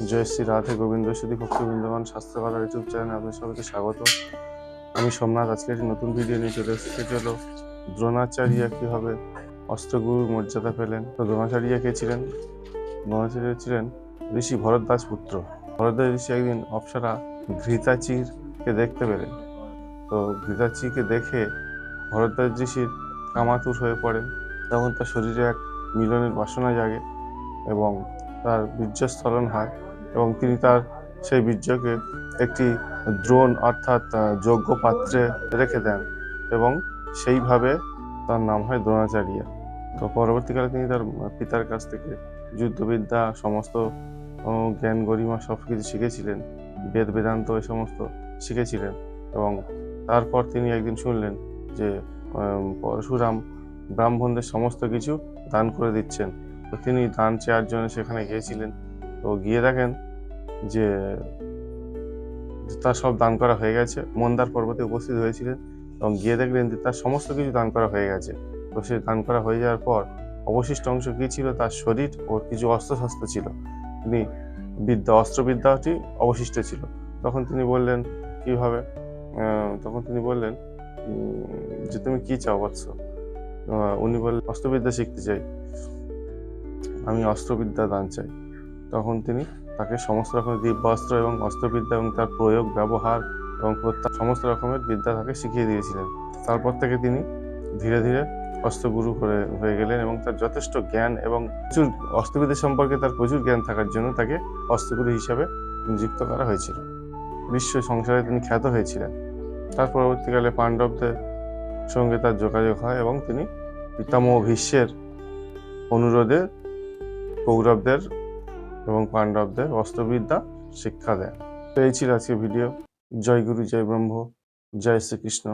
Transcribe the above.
জয় Shri Radhe Govinda Shri ভক্তিবৃন্দমান শাস্ত্রকথা YouTube চ্যানেলে আপনাদের সবাইকে স্বাগত। আমি সোমনাথ। আজকে একটি নতুন ভিডিও নিয়ে চলে এসেছি। সেটি হলো দ্রোণাচার্য কিভাবে অস্ত্রগুরুর মর্যাদা পেলেন। তো দ্রোণাচার্য কে ছিলেন? দ্রোণাচার্য ছিলেন ঋষি ভরদ্বাজ পুত্র। ভরদ্বাজ ঋষি একদিন অপ্সরা ঘৃতাচিকে দেখতে পেলেন। তো ঘৃতাচিকে দেখে ভরদ্বাজ ঋষির কামাতুর হয়ে পড়েন। তখন তার শরীরে এক মিলনের বাসনা জাগে এবং তার বীর্যস্খলন হয় এবং তিনি তার সেই বীর্যকে একটি দ্রোণ অর্থাৎ যজ্ঞ পাত্রে রেখে দেন এবং সেইভাবে তার নাম হয় দ্রোণাচার্য। তো পরবর্তীকালে তিনি তার পিতার কাছ থেকে যুদ্ধবিদ্যা সমস্ত জ্ঞান গরিমা সব কিছু শিখেছিলেন, বেদ বেদান্ত এই সমস্ত শিখেছিলেন। এবং তারপর তিনি একদিন শুনলেন যে পরশুরাম ব্রাহ্মণদের সমস্ত কিছু দান করে দিচ্ছেন। তো তিনি দান চেয়ার জন্য সেখানে গিয়েছিলেন। তো গিয়ে দেখেন যে তার সব দান করা হয়ে গেছে। মন্দার পর্বতে উপস্থিত হয়েছিলেন এবং গিয়ে দেখলেন যে তার সমস্ত কিছু দান করা হয়ে গেছে। তো সে দান করা হয়ে যাওয়ার পর অবশিষ্ট অংশ কী ছিল? তার শরীর ও কিছু অস্ত্রশস্ত্র ছিল। তিনি অস্ত্রবিদ্যাটি অবশিষ্ট ছিল। তখন তিনি বললেন কিভাবে? তখন তিনি বললেন যে তুমি কি চাও বৎস? উনি বললেন অস্ত্রবিদ্যা শিখতে চাই, আমি অস্ত্রবিদ্যা দান চাই। তখন তিনি তাকে সমস্ত রকমের দিব্যাস্ত্র এবং অস্ত্রবিদ্যা এবং তার প্রয়োগ ব্যবহার এবং সমস্ত রকমের বিদ্যা তাকে শিখিয়ে দিয়েছিলেন। তারপর থেকে তিনি ধীরে ধীরে অস্ত্রগুরু হয়ে গেলেন এবং তার যথেষ্ট জ্ঞান এবং প্রচুর অস্ত্রবিদ্যা সম্পর্কে তার প্রচুর জ্ঞান থাকার জন্য তাকে অস্ত্রগুরু হিসাবে নিযুক্ত করা হয়েছিল। বিশ্ব সংসারে তিনি খ্যাত হয়েছিলেন। তার পরবর্তীকালে পাণ্ডবদের সঙ্গে তার যোগাযোগ হয় এবং তিনি পিতামহ ভীষ্মের অনুরোধে কৌরবদের এবং পাণ্ডবদের অস্ত্রবিদ্যা শিক্ষা দেন। তো এই ছিল আজকের ভিডিও। জয় গুরু, জয় ব্রহ্ম, জয় শ্রীকৃষ্ণ।